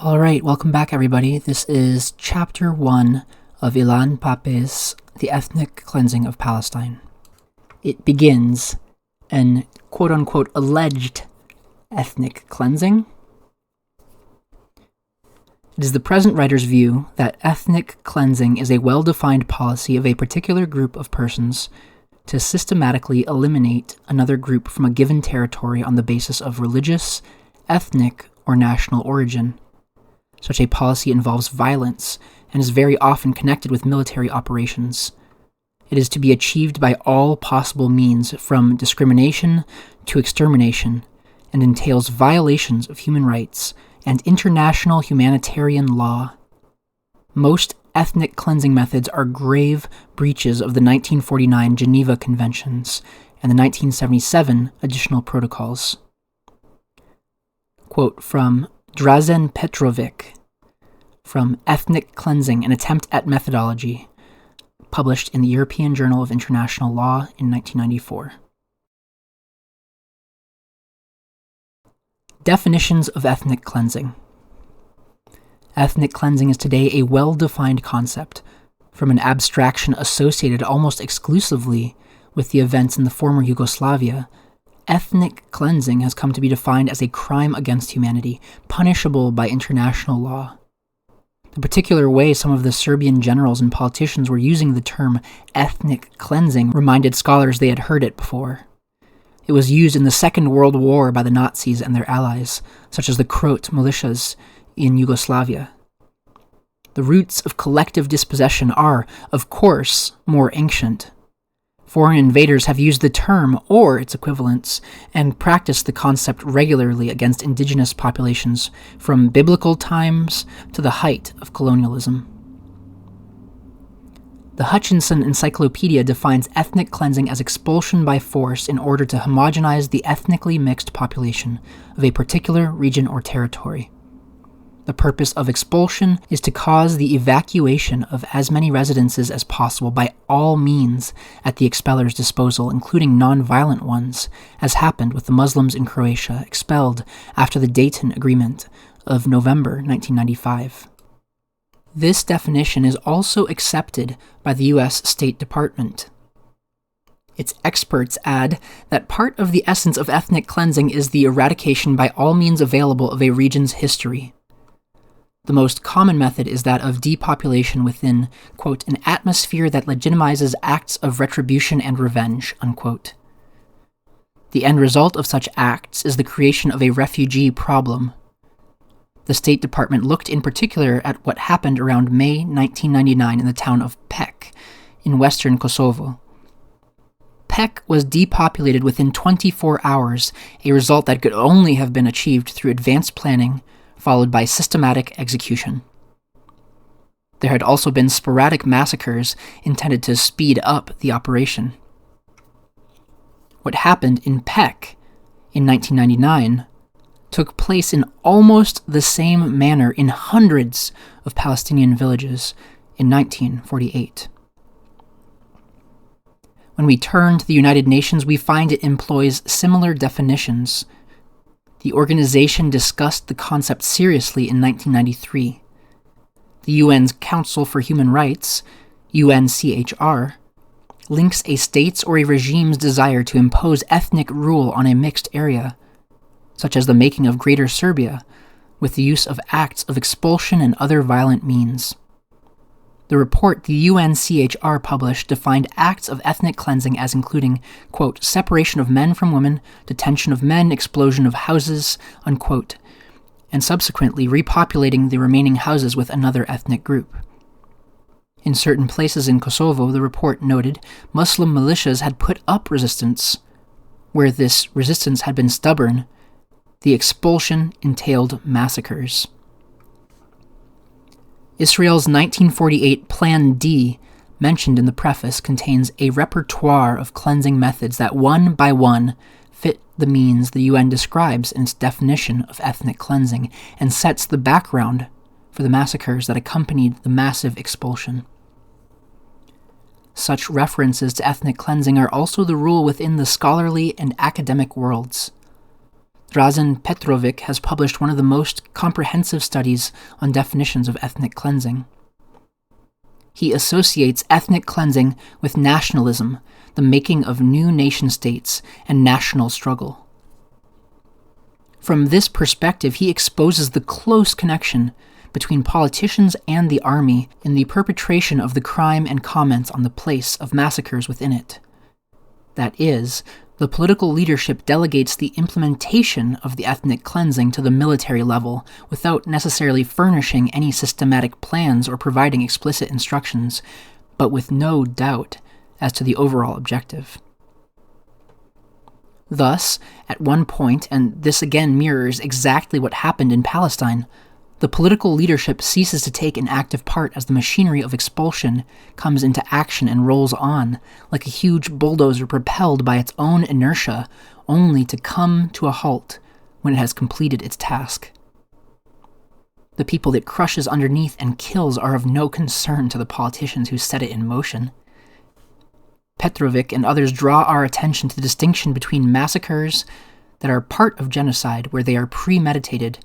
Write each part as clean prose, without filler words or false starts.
Alright, welcome back everybody. This is Chapter 1 of Ilan Pappe's The Ethnic Cleansing of Palestine. It begins an quote-unquote alleged ethnic cleansing. It is the present writer's view that ethnic cleansing is a well-defined policy of a particular group of persons to systematically eliminate another group from a given territory on the basis of religious, ethnic, or national origin. Such a policy involves violence and is very often connected with military operations. It is to be achieved by all possible means, from discrimination to extermination, and entails violations of human rights and international humanitarian law. Most ethnic cleansing methods are grave breaches of the 1949 Geneva Conventions and the 1977 Additional Protocols. Quote from Drazen Petrovic from Ethnic Cleansing, an Attempt at Methodology, published in the European Journal of International Law in 1994. Definitions of ethnic cleansing. Ethnic cleansing is today a well-defined concept, from an abstraction associated almost exclusively with the events in the former Yugoslavia. Ethnic cleansing has come to be defined as a crime against humanity, punishable by international law. The particular way some of the Serbian generals and politicians were using the term ethnic cleansing reminded scholars they had heard it before. It was used in the Second World War by the Nazis and their allies, such as the Croat militias in Yugoslavia. The roots of collective dispossession are, of course, more ancient. Foreign invaders have used the term, or its equivalents, and practiced the concept regularly against indigenous populations from biblical times to the height of colonialism. The Hutchinson Encyclopedia defines ethnic cleansing as expulsion by force in order to homogenize the ethnically mixed population of a particular region or territory. The purpose of expulsion is to cause the evacuation of as many residences as possible by all means at the expeller's disposal, including non-violent ones, as happened with the Muslims in Croatia, expelled after the Dayton Agreement of November 1995. This definition is also accepted by the U.S. State Department. Its experts add that part of the essence of ethnic cleansing is the eradication by all means available of a region's history. The most common method is that of depopulation within, quote, an atmosphere that legitimizes acts of retribution and revenge, unquote. The end result of such acts is the creation of a refugee problem. The State Department looked in particular at what happened around May 1999 in the town of Pek, in western Kosovo. Pek was depopulated within 24 hours, a result that could only have been achieved through advanced planning, followed by systematic execution. There had also been sporadic massacres intended to speed up the operation. What happened in Pek in 1999 took place in almost the same manner in hundreds of Palestinian villages in 1948. When we turn to the United Nations, we find it employs similar definitions. The organization discussed the concept seriously in 1993. The UN's Council for Human Rights, UNCHR, links a state's or a regime's desire to impose ethnic rule on a mixed area, such as the making of Greater Serbia, with the use of acts of expulsion and other violent means. The report the UNCHR published defined acts of ethnic cleansing as including, quote, separation of men from women, detention of men, explosion of houses, unquote, and subsequently repopulating the remaining houses with another ethnic group. In certain places in Kosovo, the report noted, Muslim militias had put up resistance. Where this resistance had been stubborn, the expulsion entailed massacres. Israel's 1948 Plan D, mentioned in the preface, contains a repertoire of cleansing methods that one by one fit the means the UN describes in its definition of ethnic cleansing and sets the background for the massacres that accompanied the massive expulsion. Such references to ethnic cleansing are also the rule within the scholarly and academic worlds. Drazen Petrovic has published one of the most comprehensive studies on definitions of ethnic cleansing. He associates ethnic cleansing with nationalism, the making of new nation-states, and national struggle. From this perspective, he exposes the close connection between politicians and the army in the perpetration of the crime and comments on the place of massacres within it. That is, the political leadership delegates the implementation of the ethnic cleansing to the military level without necessarily furnishing any systematic plans or providing explicit instructions, but with no doubt as to the overall objective. Thus, at one point, and this again mirrors exactly what happened in Palestine, the political leadership ceases to take an active part as the machinery of expulsion comes into action and rolls on, like a huge bulldozer propelled by its own inertia, only to come to a halt when it has completed its task. The people it crushes underneath and kills are of no concern to the politicians who set it in motion. Petrovic and others draw our attention to the distinction between massacres that are part of genocide, where they are premeditated,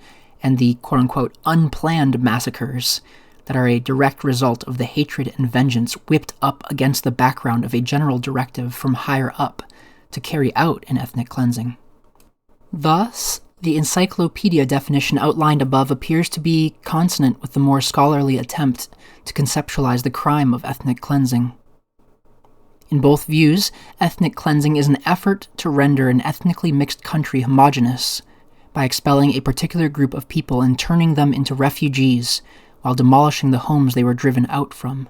and the quote-unquote unplanned massacres that are a direct result of the hatred and vengeance whipped up against the background of a general directive from higher up to carry out an ethnic cleansing. Thus, the encyclopedia definition outlined above appears to be consonant with the more scholarly attempt to conceptualize the crime of ethnic cleansing. In both views, ethnic cleansing is an effort to render an ethnically mixed country homogeneous by expelling a particular group of people and turning them into refugees while demolishing the homes they were driven out from.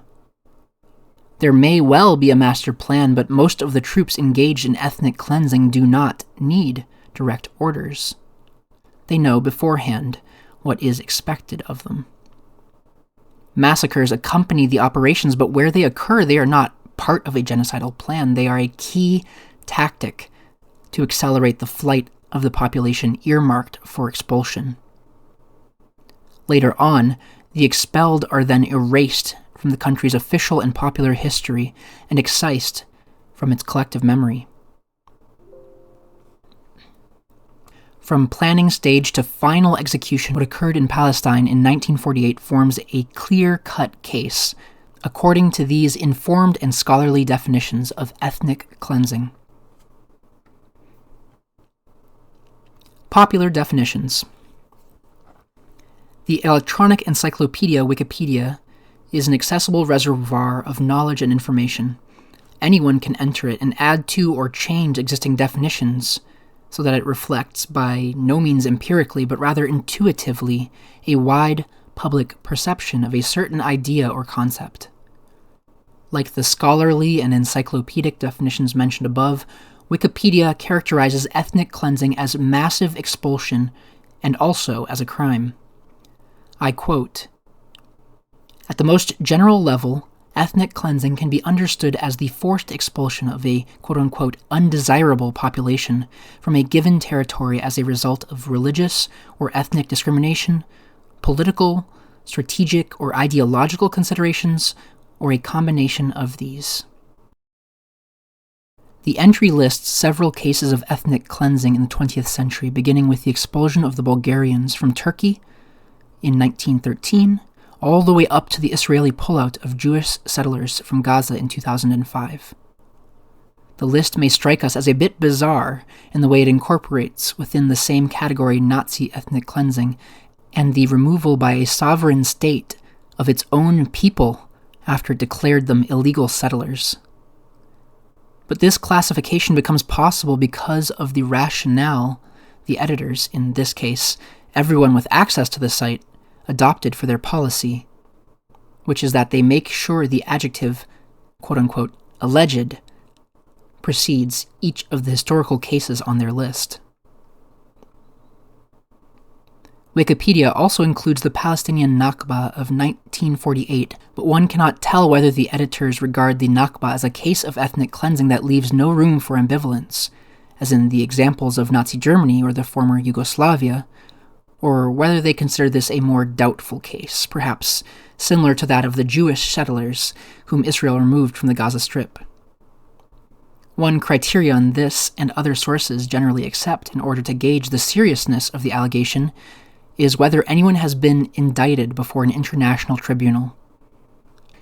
There may well be a master plan, but most of the troops engaged in ethnic cleansing do not need direct orders. They know beforehand what is expected of them. Massacres accompany the operations, but where they occur, they are not part of a genocidal plan. They are a key tactic to accelerate the flight of the population earmarked for expulsion. Later on, the expelled are then erased from the country's official and popular history and excised from its collective memory. From planning stage to final execution, what occurred in Palestine in 1948 forms a clear-cut case according to these informed and scholarly definitions of ethnic cleansing. Popular definitions. The electronic encyclopedia Wikipedia is an accessible reservoir of knowledge and information. Anyone can enter it and add to or change existing definitions so that it reflects, by no means empirically, but rather intuitively, a wide public perception of a certain idea or concept. Like the scholarly and encyclopedic definitions mentioned above, Wikipedia characterizes ethnic cleansing as massive expulsion and also as a crime. I quote, "At the most general level, ethnic cleansing can be understood as the forced expulsion of a quote-unquote undesirable population from a given territory as a result of religious or ethnic discrimination, political, strategic, or ideological considerations, or a combination of these." The entry lists several cases of ethnic cleansing in the 20th century, beginning with the expulsion of the Bulgarians from Turkey in 1913, all the way up to the Israeli pullout of Jewish settlers from Gaza in 2005. The list may strike us as a bit bizarre in the way it incorporates within the same category Nazi ethnic cleansing and the removal by a sovereign state of its own people after it declared them illegal settlers. But this classification becomes possible because of the rationale the editors, in this case, everyone with access to the site, adopted for their policy, which is that they make sure the adjective, quote-unquote, alleged, precedes each of the historical cases on their list. Wikipedia also includes the Palestinian Nakba of 1948, but one cannot tell whether the editors regard the Nakba as a case of ethnic cleansing that leaves no room for ambivalence, as in the examples of Nazi Germany or the former Yugoslavia, or whether they consider this a more doubtful case, perhaps similar to that of the Jewish settlers whom Israel removed from the Gaza Strip. One criterion this and other sources generally accept in order to gauge the seriousness of the allegation is whether anyone has been indicted before an international tribunal.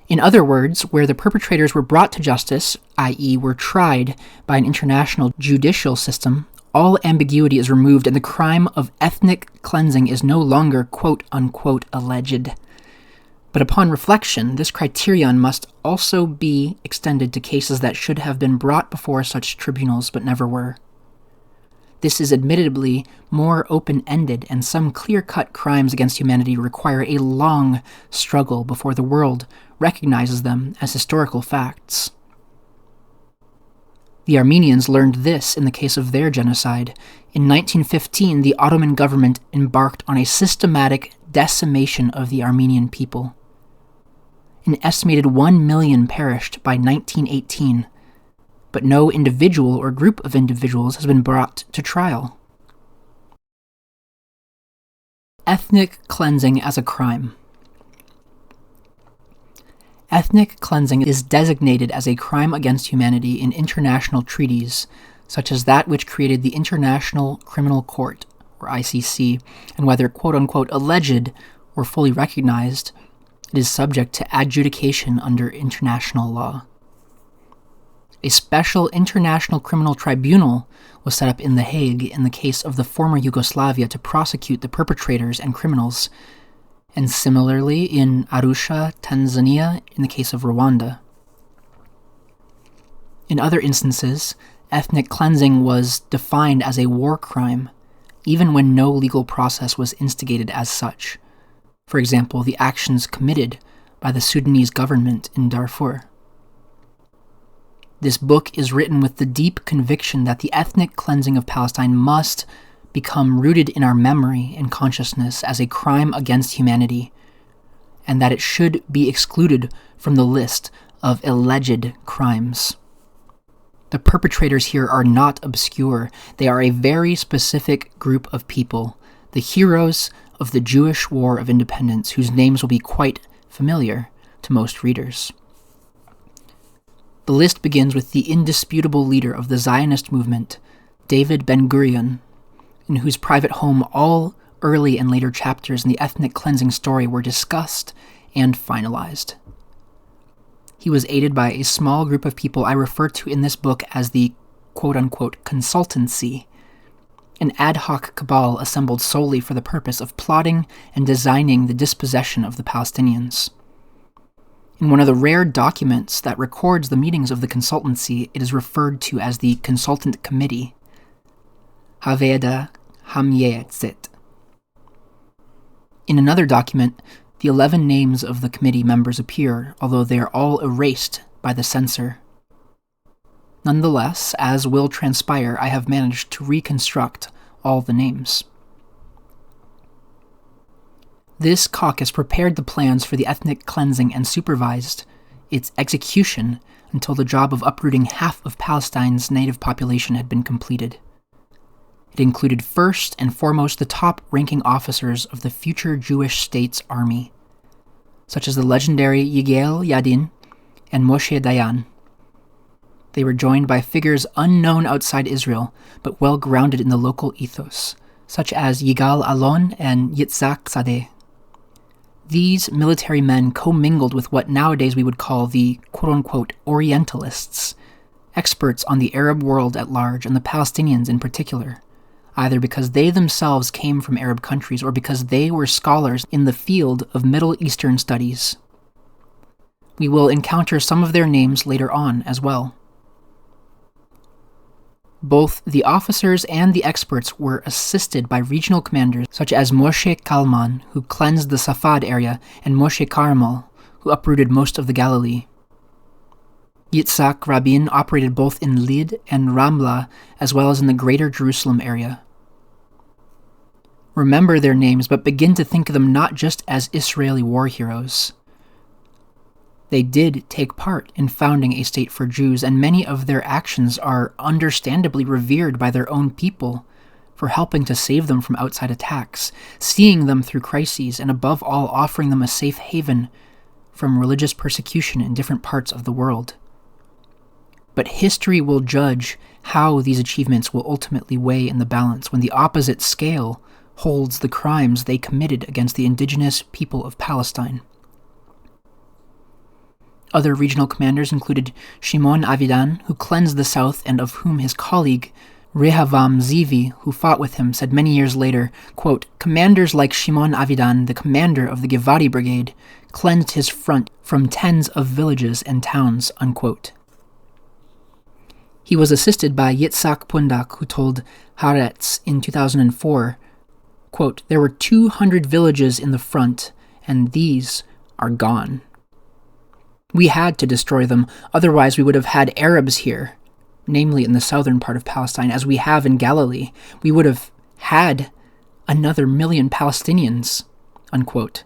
In other words, where the perpetrators were brought to justice, i.e. were tried by an international judicial system, all ambiguity is removed and the crime of ethnic cleansing is no longer quote-unquote alleged. But upon reflection, this criterion must also be extended to cases that should have been brought before such tribunals but never were. This is admittedly more open-ended, and some clear-cut crimes against humanity require a long struggle before the world recognizes them as historical facts. The Armenians learned this in the case of their genocide. In 1915, the Ottoman government embarked on a systematic decimation of the Armenian people. An estimated 1 million perished by 1918, but no individual or group of individuals has been brought to trial. Ethnic cleansing as a crime. Ethnic cleansing is designated as a crime against humanity in international treaties, such as that which created the International Criminal Court, or ICC, and whether quote-unquote alleged or fully recognized, it is subject to adjudication under international law. A special international criminal tribunal was set up in The Hague in the case of the former Yugoslavia to prosecute the perpetrators and criminals, and similarly in Arusha, Tanzania, in the case of Rwanda. In other instances, ethnic cleansing was defined as a war crime, even when no legal process was instigated as such. For example, the actions committed by the Sudanese government in Darfur. This book is written with the deep conviction that the ethnic cleansing of Palestine must become rooted in our memory and consciousness as a crime against humanity, and that it should be excluded from the list of alleged crimes. The perpetrators here are not obscure. They are a very specific group of people, the heroes of the Jewish War of Independence, whose names will be quite familiar to most readers. The list begins with the indisputable leader of the Zionist movement, David Ben-Gurion, in whose private home all early and later chapters in the ethnic cleansing story were discussed and finalized. He was aided by a small group of people I refer to in this book as the quote-unquote consultancy, an ad hoc cabal assembled solely for the purpose of plotting and designing the dispossession of the Palestinians. In one of the rare documents that records the meetings of the consultancy, it is referred to as the Consultant Committee, Haveda Hamyetzit. In another document, the 11 names of the committee members appear, although they are all erased by the censor. Nonetheless, as will transpire, I have managed to reconstruct all the names. This caucus prepared the plans for the ethnic cleansing and supervised its execution until the job of uprooting half of Palestine's native population had been completed. It included first and foremost the top-ranking officers of the future Jewish state's army, such as the legendary Yigael Yadin and Moshe Dayan. They were joined by figures unknown outside Israel, but well-grounded in the local ethos, such as Yigal Alon and Yitzhak Sadeh. These military men commingled with what nowadays we would call the quote-unquote Orientalists, experts on the Arab world at large and the Palestinians in particular, either because they themselves came from Arab countries or because they were scholars in the field of Middle Eastern studies. We will encounter some of their names later on as well. Both the officers and the experts were assisted by regional commanders such as Moshe Kalman, who cleansed the Safad area, and Moshe Carmel, who uprooted most of the Galilee. Yitzhak Rabin operated both in Lid and Ramla, as well as in the greater Jerusalem area. Remember their names, but begin to think of them not just as Israeli war heroes. They did take part in founding a state for Jews, and many of their actions are understandably revered by their own people for helping to save them from outside attacks, seeing them through crises, and above all offering them a safe haven from religious persecution in different parts of the world. But history will judge how these achievements will ultimately weigh in the balance when the opposite scale holds the crimes they committed against the indigenous people of Palestine. Other regional commanders included Shimon Avidan, who cleansed the south and of whom his colleague Rehavam Zivi, who fought with him, said many years later, quote, "Commanders like Shimon Avidan, the commander of the Givati Brigade, cleansed his front from tens of villages and towns," unquote. He was assisted by Yitzhak Pundak, who told Haaretz in 2004, quote, "There were 200 villages in the front, and these are gone. We had to destroy them, otherwise we would have had Arabs here, namely in the southern part of Palestine, as we have in Galilee. We would have had another million Palestinians," unquote.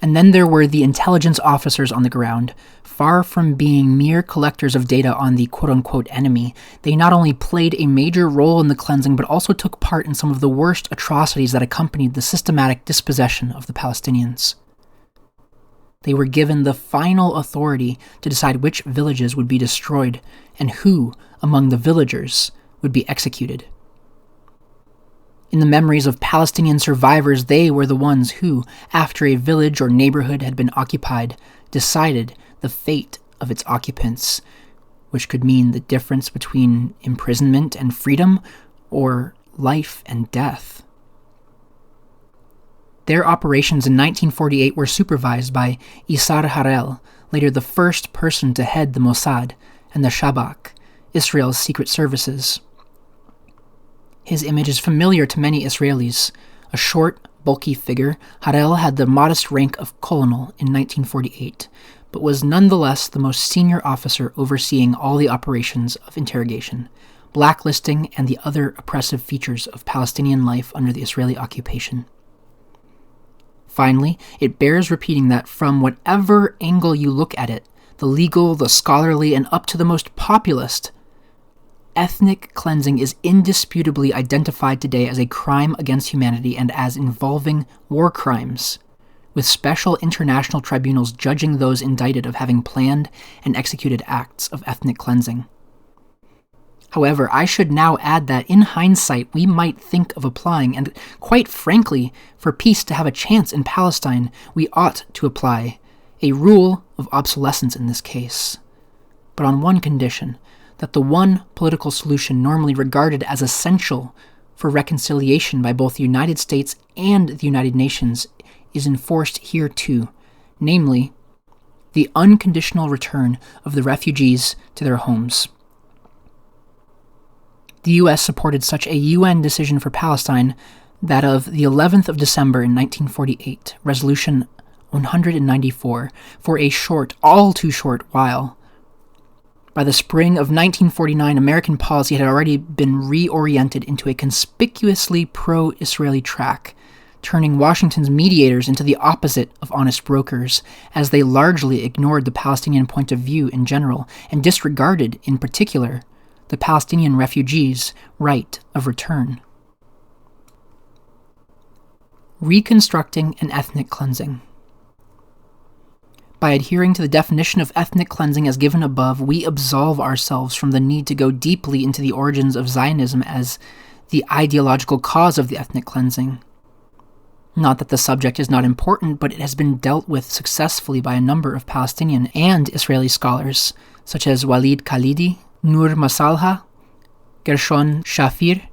And then there were the intelligence officers on the ground. Far from being mere collectors of data on the quote-unquote enemy, they not only played a major role in the cleansing, but also took part in some of the worst atrocities that accompanied the systematic dispossession of the Palestinians. They were given the final authority to decide which villages would be destroyed and who, among the villagers, would be executed. In the memories of Palestinian survivors, they were the ones who, after a village or neighborhood had been occupied, decided the fate of its occupants, which could mean the difference between imprisonment and freedom, or life and death. Their operations in 1948 were supervised by Isar Harel, later the first person to head the Mossad and the Shabak, Israel's secret services. His image is familiar to many Israelis. A short, bulky figure, Harel had the modest rank of colonel in 1948, but was nonetheless the most senior officer overseeing all the operations of interrogation, blacklisting, and the other oppressive features of Palestinian life under the Israeli occupation. Finally, it bears repeating that from whatever angle you look at it, the legal, the scholarly, and up to the most populist, ethnic cleansing is indisputably identified today as a crime against humanity and as involving war crimes, with special international tribunals judging those indicted of having planned and executed acts of ethnic cleansing. However, I should now add that in hindsight we might think of applying, and quite frankly, for peace to have a chance in Palestine, we ought to apply a rule of obsolescence in this case, but on one condition, that the one political solution normally regarded as essential for reconciliation by both the United States and the United Nations is enforced here too, namely, the unconditional return of the refugees to their homes. The U.S. supported such a UN decision for Palestine, that of the 11th of December in 1948, Resolution 194, for a short, all too short while. By the spring of 1949, American policy had already been reoriented into a conspicuously pro-Israeli track, turning Washington's mediators into the opposite of honest brokers, as they largely ignored the Palestinian point of view in general, and disregarded, in particular, the Palestinian refugees' right of return. Reconstructing an ethnic cleansing. By adhering to the definition of ethnic cleansing as given above, we absolve ourselves from the need to go deeply into the origins of Zionism as the ideological cause of the ethnic cleansing. Not that the subject is not important, but it has been dealt with successfully by a number of Palestinian and Israeli scholars, such as Walid Khalidi, Nur Masalha, Gershon Shafir,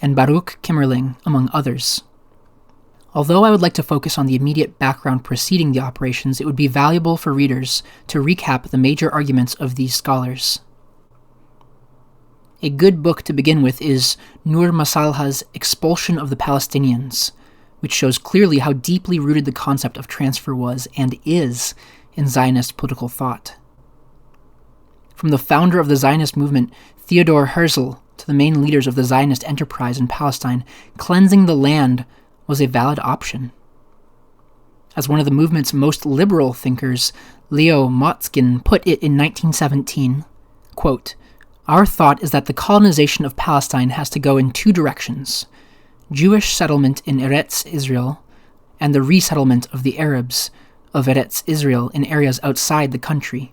and Baruch Kimmerling, among others. Although I would like to focus on the immediate background preceding the operations, it would be valuable for readers to recap the major arguments of these scholars. A good book to begin with is Nur Masalha's Expulsion of the Palestinians, which shows clearly how deeply rooted the concept of transfer was and is in Zionist political thought. From the founder of the Zionist movement, Theodor Herzl, to the main leaders of the Zionist enterprise in Palestine, cleansing the land was a valid option. As one of the movement's most liberal thinkers, Leo Motzkin, put it in 1917, quote, "Our thought is that the colonization of Palestine has to go in two directions: Jewish settlement in Eretz Israel and the resettlement of the Arabs of Eretz Israel in areas outside the country.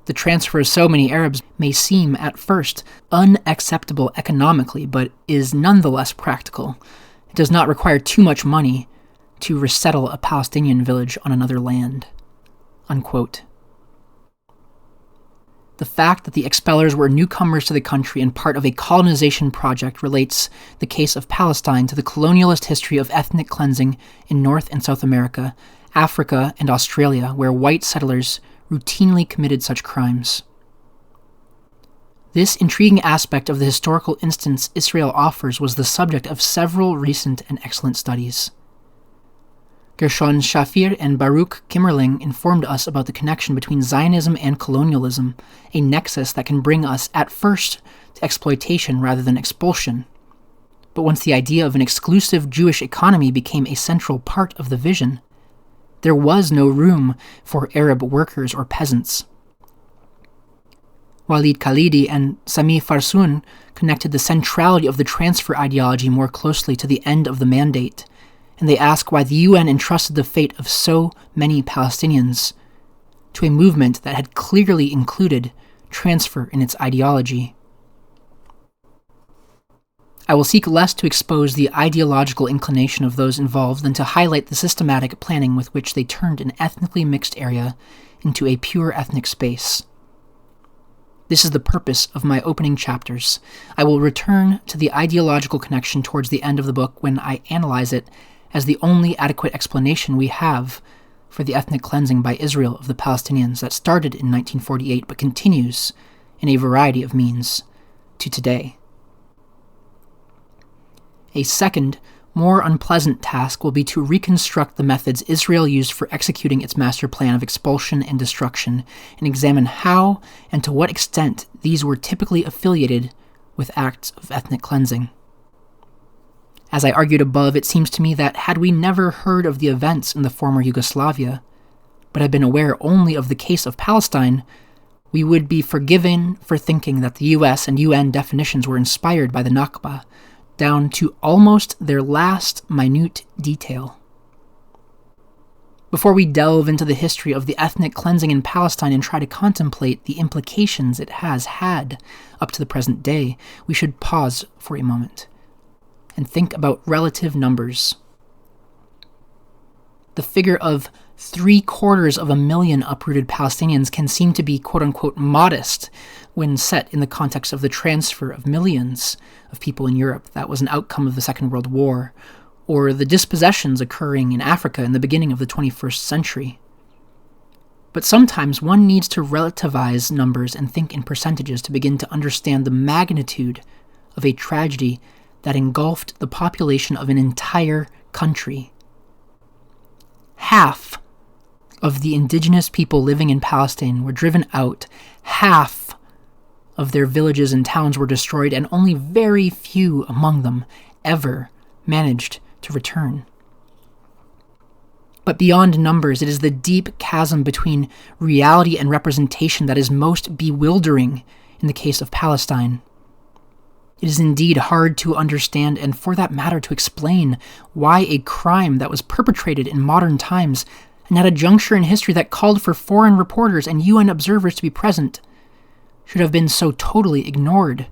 The transfer of so many Arabs may seem, at first, unacceptable economically, but is nonetheless practical. It does not require too much money to resettle a Palestinian village on another land." Unquote. The fact that the expellers were newcomers to the country and part of a colonization project relates the case of Palestine to the colonialist history of ethnic cleansing in North and South America, Africa, and Australia, where white settlers routinely committed such crimes. This intriguing aspect of the historical instance Israel offers was the subject of several recent and excellent studies. Gershon Shafir and Baruch Kimmerling informed us about the connection between Zionism and colonialism, a nexus that can bring us, at first, to exploitation rather than expulsion. But once the idea of an exclusive Jewish economy became a central part of the vision, there was no room for Arab workers or peasants. Walid Khalidi and Sami Farsoun connected the centrality of the transfer ideology more closely to the end of the mandate, and they ask why the UN entrusted the fate of so many Palestinians to a movement that had clearly included transfer in its ideology. I will seek less to expose the ideological inclination of those involved than to highlight the systematic planning with which they turned an ethnically mixed area into a pure ethnic space. This is the purpose of my opening chapters. I will return to the ideological connection towards the end of the book when I analyze it as the only adequate explanation we have for the ethnic cleansing by Israel of the Palestinians that started in 1948 but continues in a variety of means to today. A second, more unpleasant task will be to reconstruct the methods Israel used for executing its master plan of expulsion and destruction, and examine how and to what extent these were typically affiliated with acts of ethnic cleansing. As I argued above, it seems to me that had we never heard of the events in the former Yugoslavia, but had been aware only of the case of Palestine, we would be forgiven for thinking that the US and UN definitions were inspired by the Nakba, down to almost their last minute detail. Before we delve into the history of the ethnic cleansing in Palestine and try to contemplate the implications it has had up to the present day, we should pause for a moment and think about relative numbers. The figure of 750,000 uprooted Palestinians can seem to be quote-unquote modest when set in the context of the transfer of millions of people in Europe that was an outcome of the Second World War, or the dispossessions occurring in Africa in the beginning of the 21st century. But sometimes one needs to relativize numbers and think in percentages to begin to understand the magnitude of a tragedy that engulfed the population of an entire country. Half of the indigenous people living in Palestine were driven out. Half of their villages and towns were destroyed, and only very few among them ever managed to return. But beyond numbers, it is the deep chasm between reality and representation that is most bewildering in the case of Palestine. It is indeed hard to understand, and for that matter to explain, why a crime that was perpetrated in modern times and at a juncture in history that called for foreign reporters and UN observers to be present should have been so totally ignored.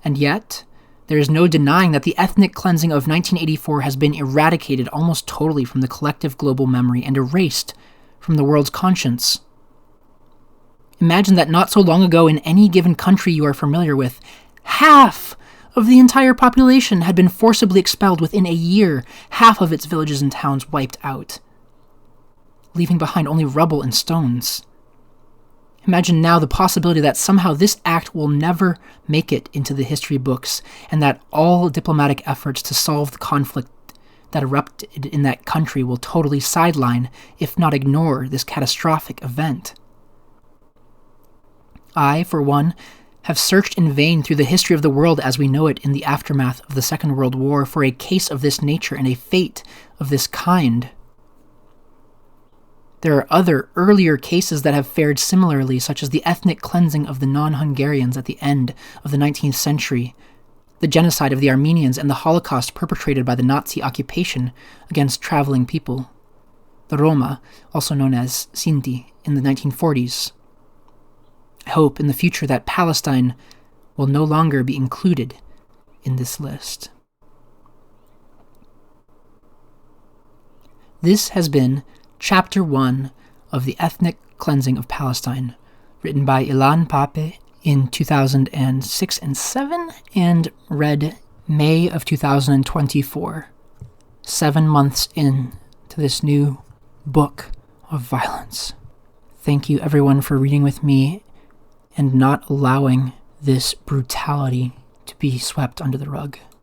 And yet, there is no denying that the ethnic cleansing of 1984 has been eradicated almost totally from the collective global memory and erased from the world's conscience. Imagine that not so long ago in any given country you are familiar with, half of the entire population had been forcibly expelled within a year, half of its villages and towns wiped out, leaving behind only rubble and stones. Imagine now the possibility that somehow this act will never make it into the history books, and that all diplomatic efforts to solve the conflict that erupted in that country will totally sideline, if not ignore, this catastrophic event. I, for one, have searched in vain through the history of the world as we know it in the aftermath of the Second World War for a case of this nature and a fate of this kind. There are other, earlier cases that have fared similarly, such as the ethnic cleansing of the non-Hungarians at the end of the 19th century, the genocide of the Armenians and the Holocaust perpetrated by the Nazi occupation against traveling people, the Roma, also known as Sinti, in the 1940s. I hope in the future that Palestine will no longer be included in this list. This has been Chapter 1 of The Ethnic Cleansing of Palestine, written by Ilan Pappe in 2006 and 7, and read May of 2024, 7 months in to this new book of violence. Thank you everyone for reading with me and not allowing this brutality to be swept under the rug.